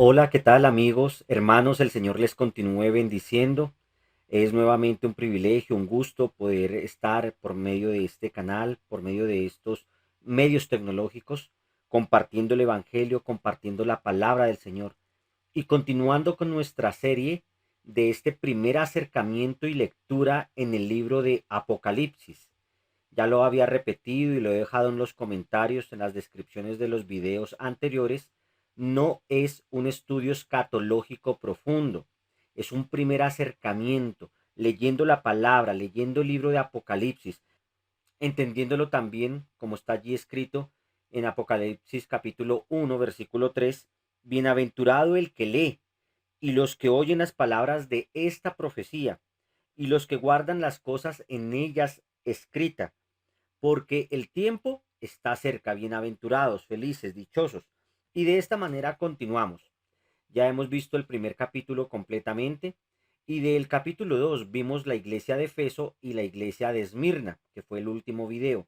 Hola, ¿qué tal amigos, hermanos? El Señor les continúe bendiciendo. Es nuevamente un privilegio, un gusto poder estar por medio de este canal, por medio de estos medios tecnológicos, compartiendo el Evangelio, compartiendo la palabra del Señor y continuando con nuestra serie de este primer acercamiento y lectura en el libro de Apocalipsis. Ya lo había repetido y lo he dejado en los comentarios, en las descripciones de los videos anteriores. No es un estudio escatológico profundo, es un primer acercamiento, leyendo la palabra, leyendo el libro de Apocalipsis, entendiéndolo también como está allí escrito en Apocalipsis capítulo 1, versículo 3. Bienaventurado el que lee y los que oyen las palabras de esta profecía y los que guardan las cosas en ellas escritas, porque el tiempo está cerca. Bienaventurados, felices, dichosos. Y de esta manera continuamos. Ya hemos visto el primer capítulo completamente y del capítulo 2 vimos la iglesia de Efeso y la iglesia de Esmirna, que fue el último video.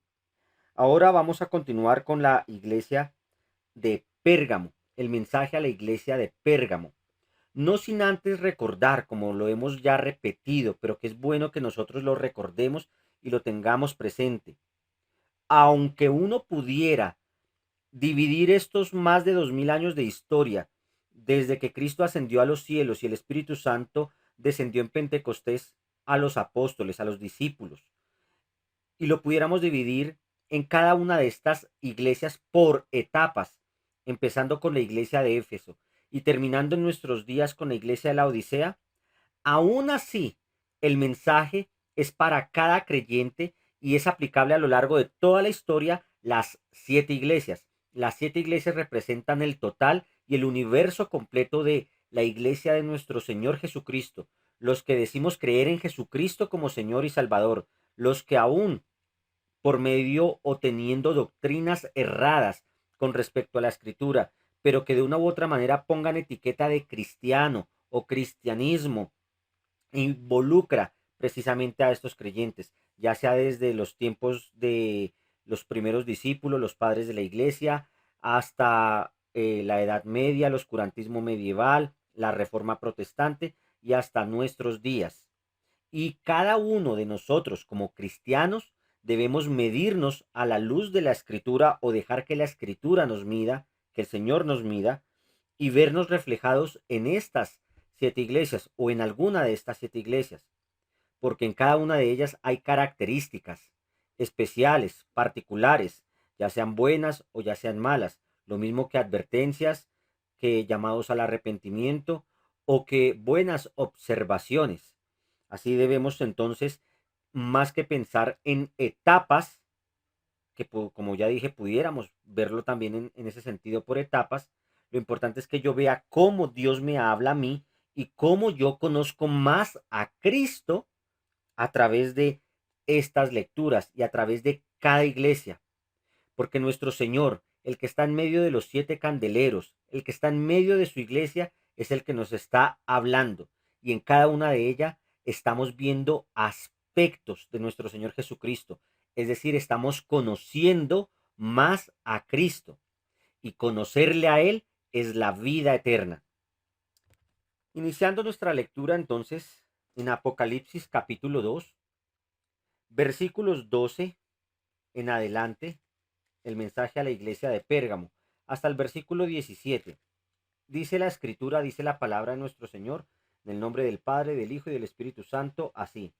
Ahora vamos a continuar con la iglesia de Pérgamo, el mensaje a la iglesia de Pérgamo. No sin antes recordar, como lo hemos ya repetido, pero que es bueno que nosotros lo recordemos y lo tengamos presente. Aunque uno pudiera dividir estos más de 2000 años de historia, desde que Cristo ascendió a los cielos y el Espíritu Santo descendió en Pentecostés a los apóstoles, a los discípulos, y lo pudiéramos dividir en cada una de estas iglesias por etapas, empezando con la iglesia de Éfeso y terminando en nuestros días con la iglesia de la Odisea. Aún así, el mensaje es para cada creyente y es aplicable a lo largo de toda la historia. Las 7 iglesias. Las 7 iglesias representan el total y el universo completo de la iglesia de nuestro Señor Jesucristo. Los que decimos creer en Jesucristo como Señor y Salvador. Los que aún por medio o teniendo doctrinas erradas con respecto a la escritura, pero que de una u otra manera pongan etiqueta de cristiano o cristianismo, involucra precisamente a estos creyentes, ya sea desde los tiempos de los primeros discípulos, los padres de la iglesia, hasta la Edad Media, el oscurantismo medieval, la Reforma Protestante y hasta nuestros días. Y cada uno de nosotros como cristianos debemos medirnos a la luz de la escritura o dejar que la escritura nos mida, que el Señor nos mida y vernos reflejados en estas 7 iglesias o en alguna de estas 7 iglesias, porque en cada una de ellas hay características especiales, particulares, ya sean buenas o ya sean malas, lo mismo que advertencias, que llamados al arrepentimiento o que buenas observaciones. Así debemos entonces, más que pensar en etapas, que como ya dije, pudiéramos verlo también en ese sentido por etapas, lo importante es que yo vea cómo Dios me habla a mí y cómo yo conozco más a Cristo a través de estas lecturas y a través de cada iglesia. Porque nuestro Señor, el que está en medio de los 7 candeleros, el que está en medio de su iglesia, es el que nos está hablando. Y en cada una de ellas estamos viendo aspectos de nuestro Señor Jesucristo. Es decir, estamos conociendo más a Cristo. Y conocerle a Él es la vida eterna. Iniciando nuestra lectura entonces en Apocalipsis capítulo 2, versículos 12 en adelante, el mensaje a la iglesia de Pérgamo, hasta el versículo 17. Dice la escritura, dice la palabra de nuestro Señor, en el nombre del Padre, del Hijo y del Espíritu Santo, así.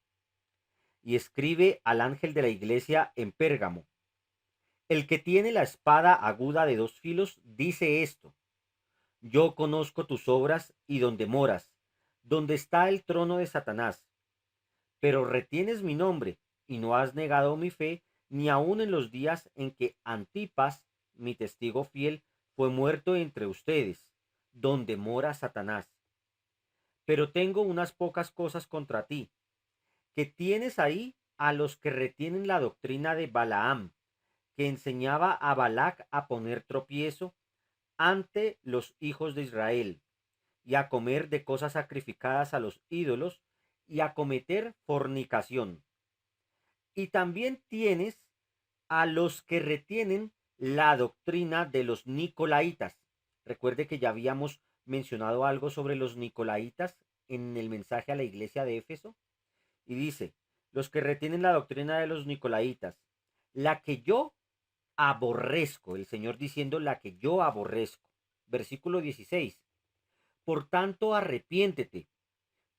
Y escribe al ángel de la iglesia en Pérgamo: el que tiene la espada aguda de 2 filos dice esto: yo conozco tus obras y donde moras, donde está el trono de Satanás, pero retienes mi nombre y no has negado mi fe, ni aun en los días en que Antipas, mi testigo fiel, fue muerto entre ustedes, donde mora Satanás. Pero tengo unas pocas cosas contra ti, que tienes ahí a los que retienen la doctrina de Balaam, que enseñaba a Balac a poner tropiezo ante los hijos de Israel, y a comer de cosas sacrificadas a los ídolos, y a cometer fornicación. Y también tienes a los que retienen la doctrina de los Nicolaitas. Recuerde que ya habíamos mencionado algo sobre los nicolaitas en el mensaje a la iglesia de Éfeso y dice, los que retienen la doctrina de los nicolaitas, la que yo aborrezco, el Señor diciendo la que yo aborrezco. Versículo 16, por tanto arrepiéntete,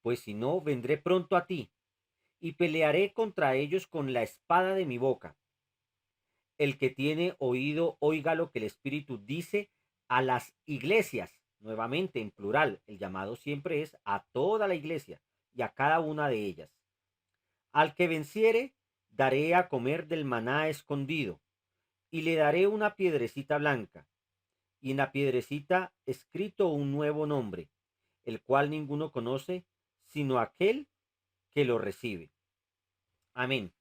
pues si no, vendré pronto a ti y pelearé contra ellos con la espada de mi boca. El que tiene oído, oiga lo que el Espíritu dice a las iglesias, nuevamente en plural, el llamado siempre es a toda la iglesia y a cada una de ellas. Al que venciere, daré a comer del maná escondido, y le daré una piedrecita blanca, y en la piedrecita escrito un nuevo nombre, el cual ninguno conoce, sino aquel que lo recibe. Amén.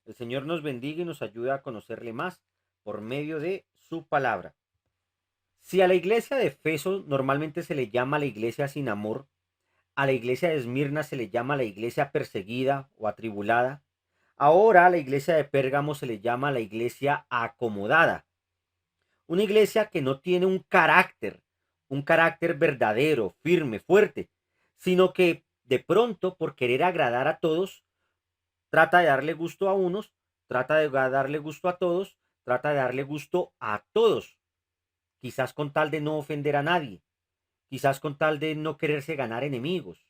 El Señor nos bendiga y nos ayude a conocerle más por medio de su palabra. Si a la iglesia de Efeso normalmente se le llama la iglesia sin amor, a la iglesia de Esmirna se le llama la iglesia perseguida o atribulada, ahora a la iglesia de Pérgamo se le llama la iglesia acomodada. Una iglesia que no tiene un carácter verdadero, firme, fuerte, sino que de pronto, por querer agradar a todos, trata de darle gusto a unos, trata de darle gusto a todos, trata de darle gusto a todos, quizás con tal de no ofender a nadie, quizás con tal de no quererse ganar enemigos,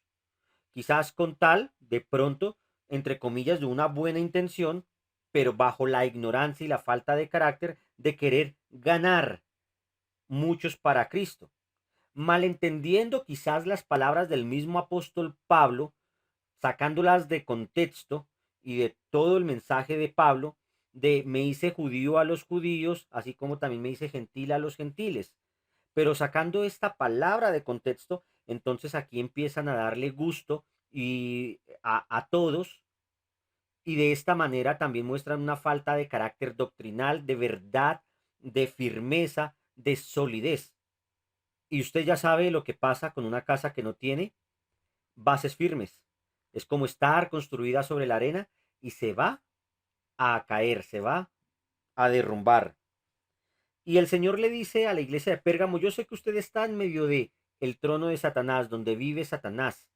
quizás con tal, de pronto, entre comillas, de una buena intención, pero bajo la ignorancia y la falta de carácter de querer ganar muchos para Cristo, malentendiendo quizás las palabras del mismo apóstol Pablo, sacándolas de contexto y de todo el mensaje de Pablo, de me hice judío a los judíos, así como también me hice gentil a los gentiles. Pero sacando esta palabra de contexto, entonces aquí empiezan a darle gusto y a todos, y de esta manera también muestran una falta de carácter doctrinal, de verdad, de firmeza, de solidez. Y usted ya sabe lo que pasa con una casa que no tiene bases firmes. Es como estar construida sobre la arena y se va a caer, se va a derrumbar. Y el Señor le dice a la iglesia de Pérgamo, yo sé que usted está en medio de el trono de Satanás, donde vive Satanás.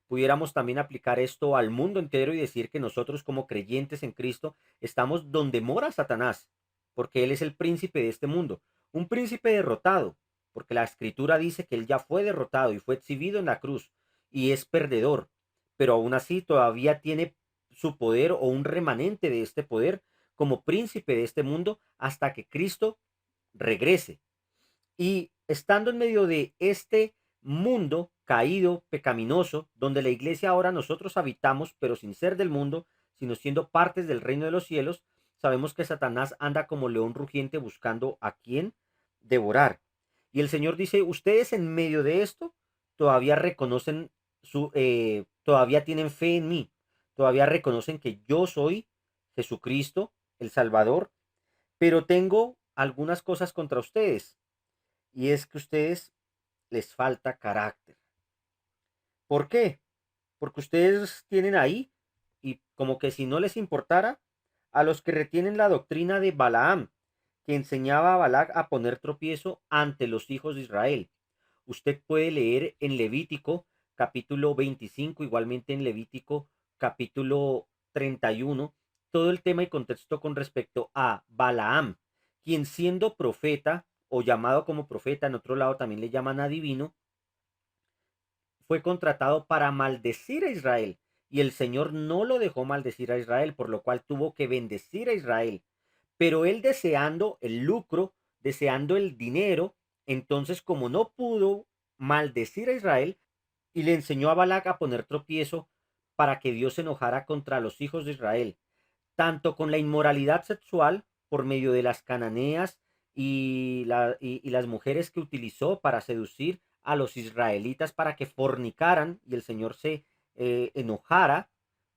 Pudiéramos también aplicar esto al mundo entero y decir que nosotros como creyentes en Cristo estamos donde mora Satanás, porque Él es el príncipe de este mundo, un príncipe derrotado, porque la escritura dice que Él ya fue derrotado y fue exhibido en la cruz y es perdedor, pero aún así todavía tiene su poder o un remanente de este poder como príncipe de este mundo hasta que Cristo regrese. Y estando en medio de este mundo caído, pecaminoso, donde la iglesia ahora nosotros habitamos, pero sin ser del mundo, sino siendo partes del reino de los cielos, sabemos que Satanás anda como león rugiente buscando a quien devorar. Y el Señor dice, ustedes en medio de esto todavía reconocen todavía tienen fe en mí, todavía reconocen que yo soy Jesucristo, el Salvador, pero tengo algunas cosas contra ustedes, y es que a ustedes les falta carácter. ¿Por qué? Porque ustedes tienen ahí, y como que si no les importara, a los que retienen la doctrina de Balaam, que enseñaba a Balac a poner tropiezo ante los hijos de Israel. Usted puede leer en Levítico capítulo 25, igualmente en Levítico capítulo 31, todo el tema y contexto con respecto a Balaam, quien siendo profeta o llamado como profeta, en otro lado también le llaman adivino, fue contratado para maldecir a Israel. Y el Señor no lo dejó maldecir a Israel, por lo cual tuvo que bendecir a Israel. Pero él deseando el lucro, deseando el dinero, entonces como no pudo maldecir a Israel, y le enseñó a Balac a poner tropiezo para que Dios se enojara contra los hijos de Israel, tanto con la inmoralidad sexual por medio de las cananeas y las mujeres que utilizó para seducir a los israelitas para que fornicaran y el Señor se enojara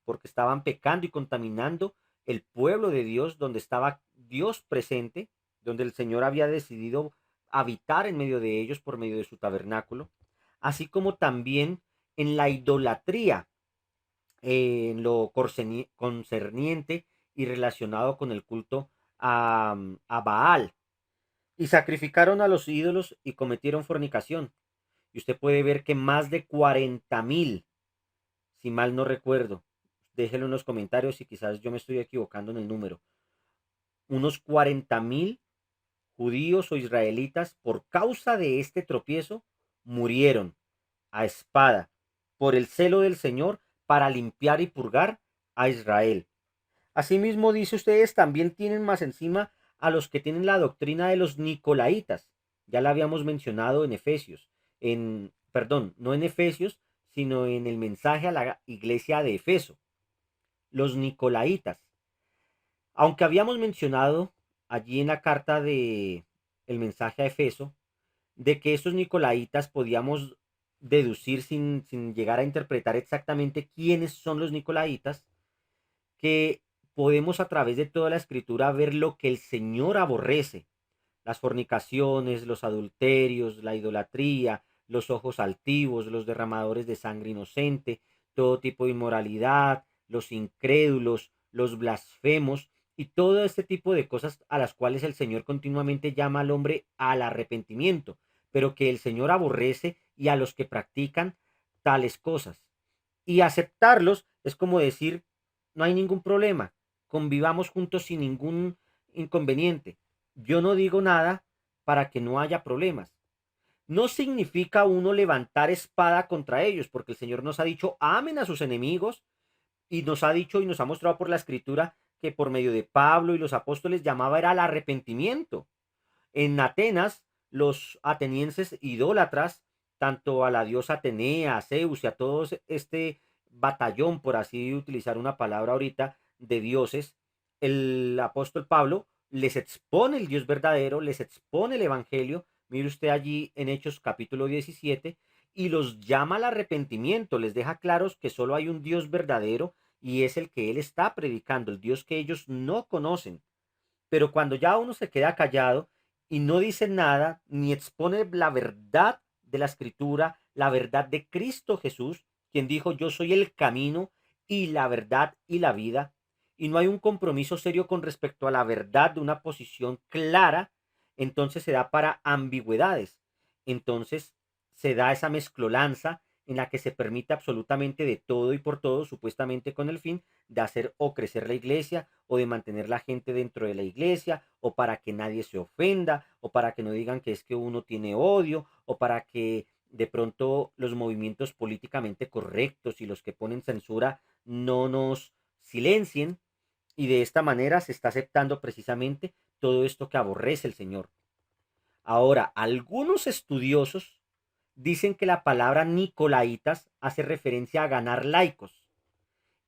porque estaban pecando y contaminando el pueblo de Dios donde estaba Dios presente, donde el Señor había decidido habitar en medio de ellos por medio de su tabernáculo, así como también en la idolatría, en lo concerniente y relacionado con el culto a Baal. Y sacrificaron a los ídolos y cometieron fornicación. Y usted puede ver que más de 40.000, si mal no recuerdo, déjenlo en los comentarios si quizás yo me estoy equivocando en el número, unos 40.000 judíos o israelitas por causa de este tropiezo murieron a espada por el celo del Señor para limpiar y purgar a Israel. Asimismo, dice ustedes, también tienen más encima a los que tienen la doctrina de los nicolaitas. Ya la habíamos mencionado en Efesios, perdón, no en Efesios, sino en el mensaje a la iglesia de Efeso, los nicolaitas. Aunque habíamos mencionado allí en la carta de el mensaje a Efeso, de que estos nicolaitas podíamos deducir sin llegar a interpretar exactamente quiénes son los nicolaitas, que podemos a través de toda la escritura ver lo que el Señor aborrece: las fornicaciones, los adulterios, la idolatría, los ojos altivos, los derramadores de sangre inocente, todo tipo de inmoralidad, los incrédulos, los blasfemos y todo este tipo de cosas a las cuales el Señor continuamente llama al hombre al arrepentimiento, pero que el Señor aborrece y a los que practican tales cosas. Y aceptarlos es como decir, no hay ningún problema, convivamos juntos sin ningún inconveniente. Yo no digo nada para que no haya problemas. No significa uno levantar espada contra ellos, porque el Señor nos ha dicho, amen a sus enemigos, y nos ha dicho y nos ha mostrado por la escritura que por medio de Pablo y los apóstoles llamaba era al arrepentimiento. En Atenas, los atenienses idólatras, tanto a la diosa Atenea, a Zeus y a todo este batallón, por así utilizar una palabra ahorita, de dioses, el apóstol Pablo les expone el Dios verdadero, les expone el Evangelio, mire usted allí en Hechos capítulo 17, y los llama al arrepentimiento, les deja claros que solo hay un Dios verdadero y es el que él está predicando, el Dios que ellos no conocen. Pero cuando ya uno se queda callado y no dice nada, ni expone la verdad de la escritura, la verdad de Cristo Jesús, quien dijo, yo soy el camino y la verdad y la vida, y no hay un compromiso serio con respecto a la verdad de una posición clara, entonces se da para ambigüedades. Entonces se da esa mezclolanza en la que se permite absolutamente de todo y por todo, supuestamente con el fin de hacer o crecer la iglesia o de mantener la gente dentro de la iglesia o para que nadie se ofenda o para que no digan que es que uno tiene odio o para que de pronto los movimientos políticamente correctos y los que ponen censura no nos silencien, y de esta manera se está aceptando precisamente todo esto que aborrece el Señor. Ahora, algunos estudiosos dicen que la palabra Nicolaitas hace referencia a ganar laicos.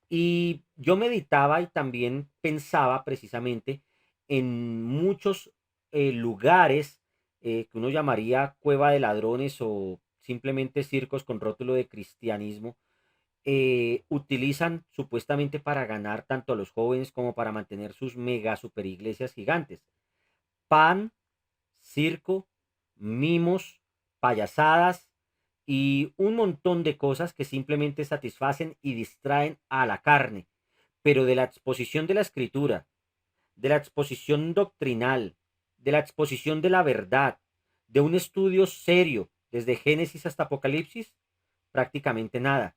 Y yo meditaba y también pensaba precisamente en muchos lugares que uno llamaría cueva de ladrones o simplemente circos con rótulo de cristianismo, utilizan supuestamente para ganar tanto a los jóvenes como para mantener sus mega super iglesias gigantes. Pan, circo, mimos, payasadas y un montón de cosas que simplemente satisfacen y distraen a la carne. Pero de la exposición de la escritura, de la exposición doctrinal, de la exposición de la verdad, de un estudio serio desde Génesis hasta Apocalipsis, prácticamente nada.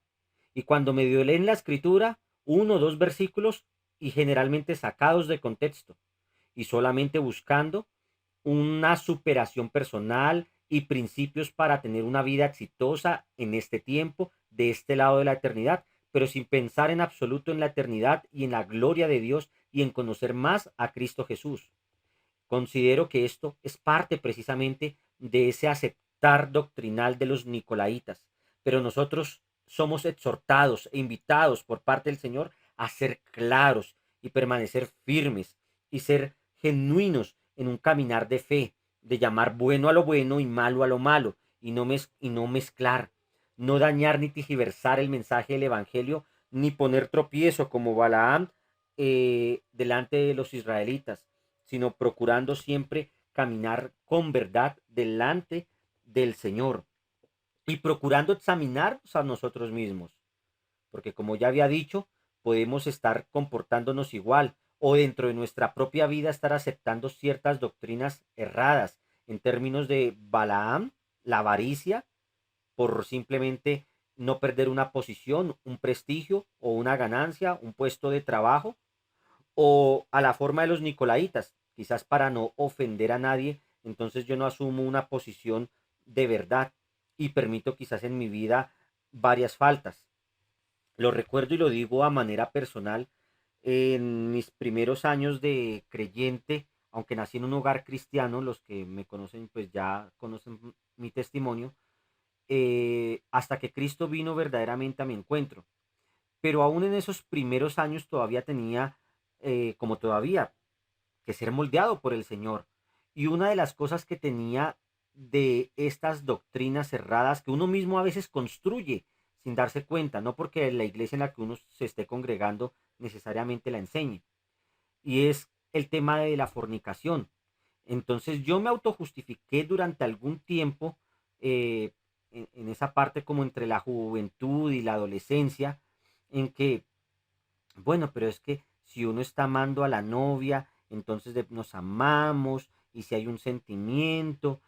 Y cuando medio leen la escritura, uno o dos versículos y generalmente sacados de contexto y solamente buscando una superación personal y principios para tener una vida exitosa en este tiempo, de este lado de la eternidad, pero sin pensar en absoluto en la eternidad y en la gloria de Dios y en conocer más a Cristo Jesús. Considero que esto es parte precisamente de ese aceptar doctrinal de los nicolaitas, pero nosotros somos exhortados e invitados por parte del Señor a ser claros y permanecer firmes y ser genuinos en un caminar de fe, de llamar bueno a lo bueno y malo a lo malo, y no mezclar, no dañar ni tergiversar el mensaje del Evangelio, ni poner tropiezo como Balaam delante de los israelitas, sino procurando siempre caminar con verdad delante del Señor y procurando examinarnos a nosotros mismos, porque como ya había dicho, podemos estar comportándonos igual o dentro de nuestra propia vida estar aceptando ciertas doctrinas erradas en términos de Balaam, la avaricia, por simplemente no perder una posición, un prestigio o una ganancia, un puesto de trabajo, o a la forma de los nicolaitas, quizás para no ofender a nadie, entonces yo no asumo una posición de verdad y permito quizás en mi vida varias faltas. Lo recuerdo y lo digo a manera personal. En mis primeros años de creyente, aunque nací en un hogar cristiano, los que me conocen pues ya conocen mi testimonio, hasta que Cristo vino verdaderamente a mi encuentro. Pero aún en esos primeros años todavía tenía, como todavía, que ser moldeado por el Señor. Y una de las cosas que tenía de estas doctrinas cerradas que uno mismo a veces construye sin darse cuenta, no porque la iglesia en la que uno se esté congregando necesariamente la enseñe, y es el tema de la fornicación. Entonces yo me autojustifiqué durante algún tiempo, eh, en esa parte como entre la juventud y la adolescencia, en que bueno, pero es que si uno está amando a la novia, entonces nos amamos y si hay un sentimiento,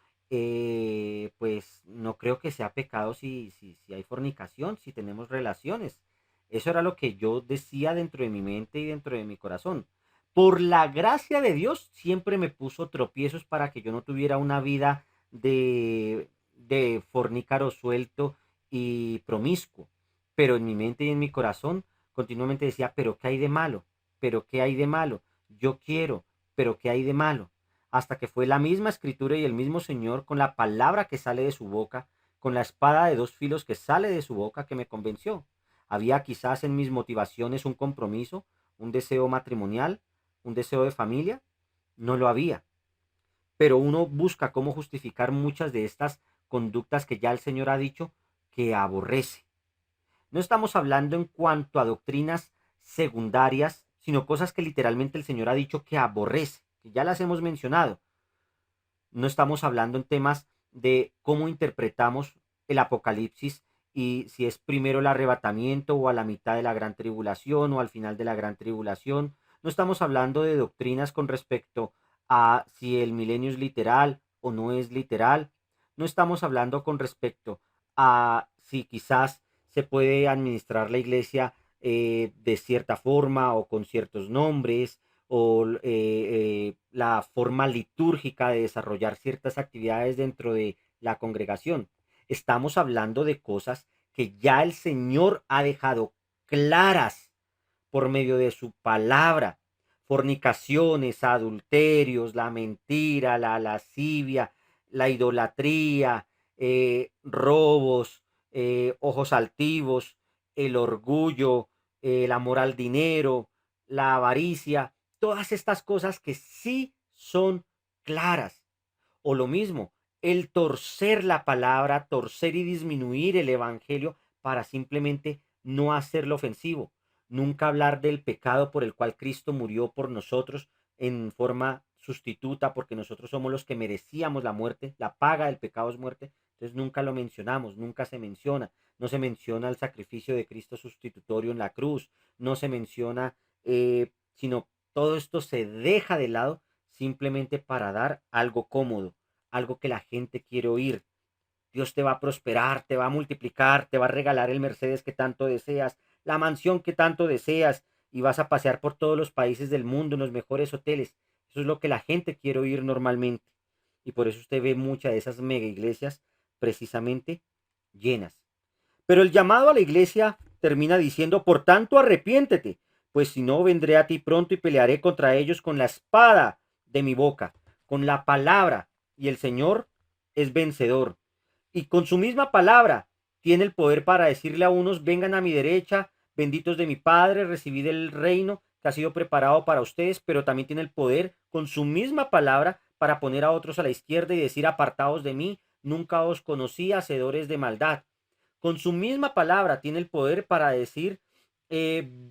pues no creo que sea pecado si hay fornicación, si tenemos relaciones. Eso era lo que yo decía dentro de mi mente y dentro de mi corazón. Por la gracia de Dios, siempre me puso tropiezos para que yo no tuviera una vida de fornícaro suelto y promiscuo. Pero en mi mente y en mi corazón continuamente decía, pero ¿qué hay de malo? ¿Pero qué hay de malo? Yo quiero, pero ¿qué hay de malo? Hasta que fue la misma escritura y el mismo Señor con la palabra que sale de su boca, con la espada de dos filos que sale de su boca que me convenció. Había quizás en mis motivaciones un compromiso, un deseo matrimonial, un deseo de familia. No lo había. Pero uno busca cómo justificar muchas de estas conductas que ya el Señor ha dicho que aborrece. No estamos hablando en cuanto a doctrinas secundarias, sino cosas que literalmente el Señor ha dicho que aborrece, que ya las hemos mencionado. No estamos hablando en temas de cómo interpretamos el Apocalipsis y si es primero el arrebatamiento o a la mitad de la gran tribulación o al final de la gran tribulación. No estamos hablando de doctrinas con respecto a si el milenio es literal o no es literal. No estamos hablando con respecto a si quizás se puede administrar la iglesia de cierta forma o con ciertos nombres o la forma litúrgica de desarrollar ciertas actividades dentro de la congregación. Estamos hablando de cosas que ya el Señor ha dejado claras por medio de su palabra. Fornicaciones, adulterios, la mentira, la lascivia, la idolatría, robos, ojos altivos, el orgullo, el amor al dinero, la avaricia, todas estas cosas que sí son claras. O lo mismo, el torcer la palabra, torcer y disminuir el evangelio para simplemente no hacerlo ofensivo. Nunca hablar del pecado por el cual Cristo murió por nosotros en forma sustituta, porque nosotros somos los que merecíamos la muerte, la paga del pecado es muerte. Entonces nunca lo mencionamos, nunca se menciona. No se menciona el sacrificio de Cristo sustitutorio en la cruz, no se menciona, sino todo esto se deja de lado simplemente para dar algo cómodo, algo que la gente quiere oír. Dios te va a prosperar, te va a multiplicar, te va a regalar el Mercedes que tanto deseas, la mansión que tanto deseas y vas a pasear por todos los países del mundo en los mejores hoteles. Eso es lo que la gente quiere oír normalmente. Y por eso usted ve muchas de esas mega iglesias precisamente llenas. Pero el llamado a la iglesia termina diciendo, por tanto, arrepiéntete, pues si no, vendré a ti pronto y pelearé contra ellos con la espada de mi boca, con la palabra, y el Señor es vencedor. Y con su misma palabra tiene el poder para decirle a unos, vengan a mi derecha, benditos de mi Padre, recibid el reino que ha sido preparado para ustedes, pero también tiene el poder con su misma palabra para poner a otros a la izquierda y decir, apartaos de mí, nunca os conocí, hacedores de maldad. Con su misma palabra tiene el poder para decir,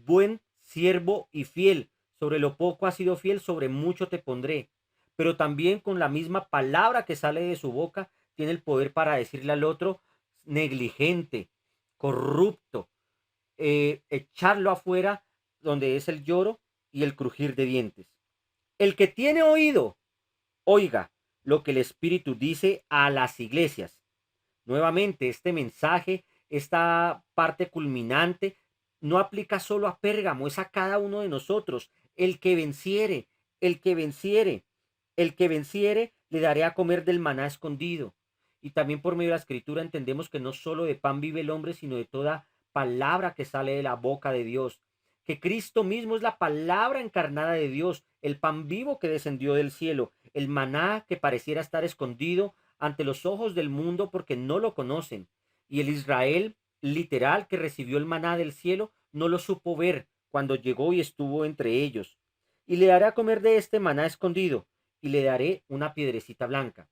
buen siervo y fiel, sobre lo poco has sido fiel, sobre mucho te pondré. Pero también con la misma palabra que sale de su boca, tiene el poder para decirle al otro, negligente, corrupto, echarlo afuera donde es el lloro y el crujir de dientes. El que tiene oído, oiga lo que el Espíritu dice a las iglesias. Nuevamente, este mensaje, esta parte culminante, no aplica solo a Pérgamo, es a cada uno de nosotros. El que venciere, el que venciere, el que venciere, le daré a comer del maná escondido. Y también por medio de la escritura entendemos que no solo de pan vive el hombre, sino de toda palabra que sale de la boca de Dios. Que Cristo mismo es la palabra encarnada de Dios, el pan vivo que descendió del cielo, el maná que pareciera estar escondido ante los ojos del mundo porque no lo conocen. Y el Israel literal que recibió el maná del cielo no lo supo ver cuando llegó y estuvo entre ellos. Y le daré a comer de este maná escondido, y le daré una piedrecita blanca.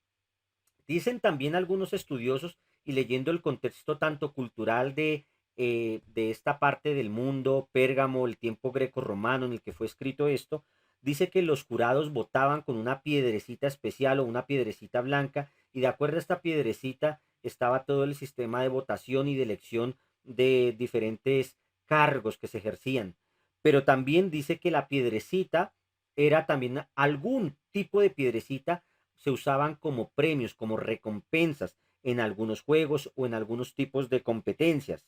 Dicen también algunos estudiosos, y leyendo el contexto tanto cultural de esta parte del mundo, Pérgamo, el tiempo greco-romano en el que fue escrito esto, dice que los jurados votaban con una piedrecita especial o una piedrecita blanca, y de acuerdo a esta piedrecita estaba todo el sistema de votación y de elección de diferentes cargos que se ejercían. Pero también dice que la piedrecita era también algún tipo de piedrecita, se usaban como premios, como recompensas en algunos juegos o en algunos tipos de competencias.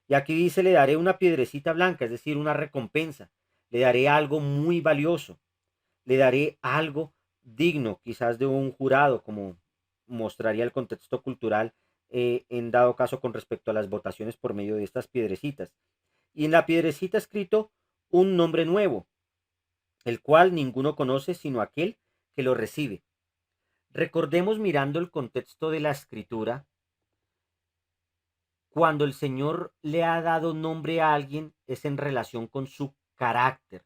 Y aquí dice, le daré una piedrecita blanca, es decir, una recompensa. Le daré algo muy valioso. Le daré algo digno, quizás de un jurado, como mostraría el contexto cultural en dado caso con respecto a las votaciones por medio de estas piedrecitas. Y en la piedrecita escrito un nombre nuevo, el cual ninguno conoce sino aquel que lo recibe. Recordemos mirando el contexto de la escritura, cuando el Señor le ha dado nombre a alguien es en relación con su carácter.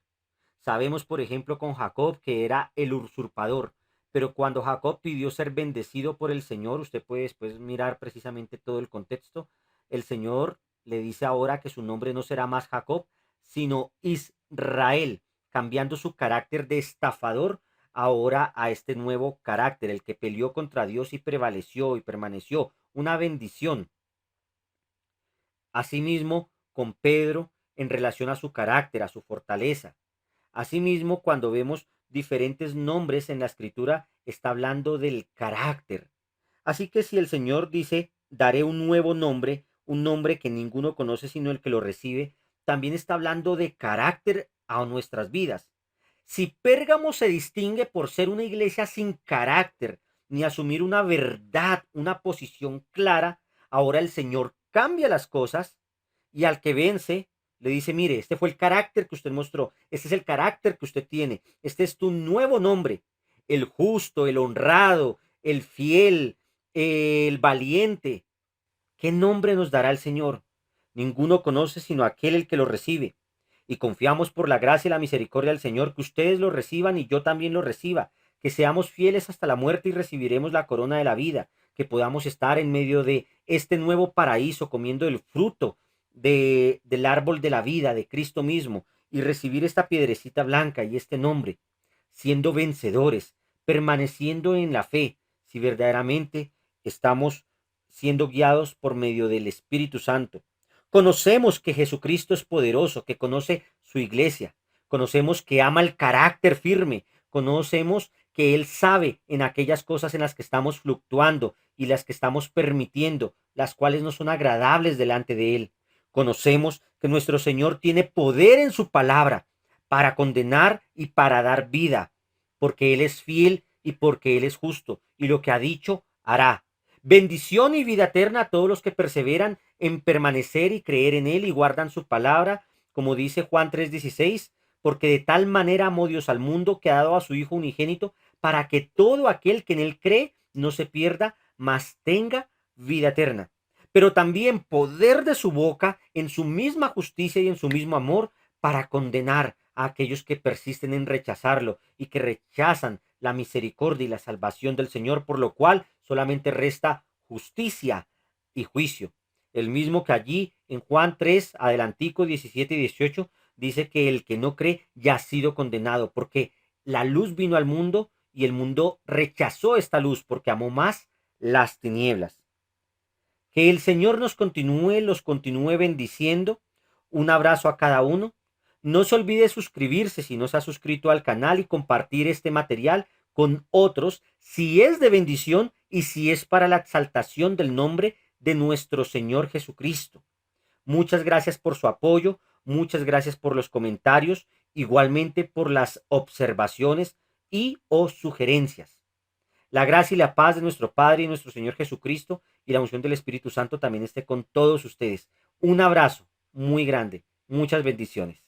Sabemos, por ejemplo, con Jacob que era el usurpador, pero cuando Jacob pidió ser bendecido por el Señor, usted puede después mirar precisamente todo el contexto, el Señor le dice ahora que su nombre no será más Jacob, sino Israel, cambiando su carácter de estafador ahora a este nuevo carácter, el que peleó contra Dios y prevaleció y permaneció, una bendición. Asimismo, con Pedro en relación a su carácter, a su fortaleza. Asimismo, cuando vemos diferentes nombres en la escritura, está hablando del carácter. Así que si el Señor dice, daré un nuevo nombre, un nombre que ninguno conoce sino el que lo recibe, también está hablando de carácter a nuestras vidas. Si Pérgamo se distingue por ser una iglesia sin carácter, ni asumir una verdad, una posición clara, ahora el Señor cambia las cosas y al que vence le dice, mire, este fue el carácter que usted mostró, este es el carácter que usted tiene, este es tu nuevo nombre, el justo, el honrado, el fiel, el valiente. ¿Qué nombre nos dará el Señor? Ninguno conoce sino aquel el que lo recibe. Y confiamos por la gracia y la misericordia del Señor que ustedes lo reciban y yo también lo reciba, que seamos fieles hasta la muerte y recibiremos la corona de la vida, que podamos estar en medio de este nuevo paraíso comiendo el fruto del árbol de la vida de Cristo mismo y recibir esta piedrecita blanca y este nombre, siendo vencedores, permaneciendo en la fe, si verdaderamente estamos siendo guiados por medio del Espíritu Santo. Conocemos que Jesucristo es poderoso, que conoce su iglesia. Conocemos que ama el carácter firme. Conocemos que Él sabe en aquellas cosas en las que estamos fluctuando y las que estamos permitiendo, las cuales no son agradables delante de Él. Conocemos que nuestro Señor tiene poder en su palabra para condenar y para dar vida, porque Él es fiel y porque Él es justo, y lo que ha dicho hará. Bendición y vida eterna a todos los que perseveran en permanecer y creer en Él y guardan su palabra, como dice Juan 3:16, porque de tal manera amó Dios al mundo que ha dado a su Hijo unigénito, para que todo aquel que en Él cree no se pierda, mas tenga vida eterna. Pero también poder de su boca en su misma justicia y en su mismo amor para condenar a aquellos que persisten en rechazarlo y que rechazan la misericordia y la salvación del Señor, por lo cual solamente resta justicia y juicio. El mismo que allí en Juan 3, adelantico 17 y 18, dice que el que no cree ya ha sido condenado, porque la luz vino al mundo y el mundo rechazó esta luz porque amó más las tinieblas. Que el Señor los continúe bendiciendo. Un abrazo a cada uno. No se olvide suscribirse si no se ha suscrito al canal y compartir este material con otros si es de bendición y si es para la exaltación del nombre de nuestro Señor Jesucristo. Muchas gracias por su apoyo, muchas gracias por los comentarios, igualmente por las observaciones y o sugerencias. La gracia y la paz de nuestro Padre y nuestro Señor Jesucristo y la unción del Espíritu Santo también esté con todos ustedes. Un abrazo muy grande. Muchas bendiciones.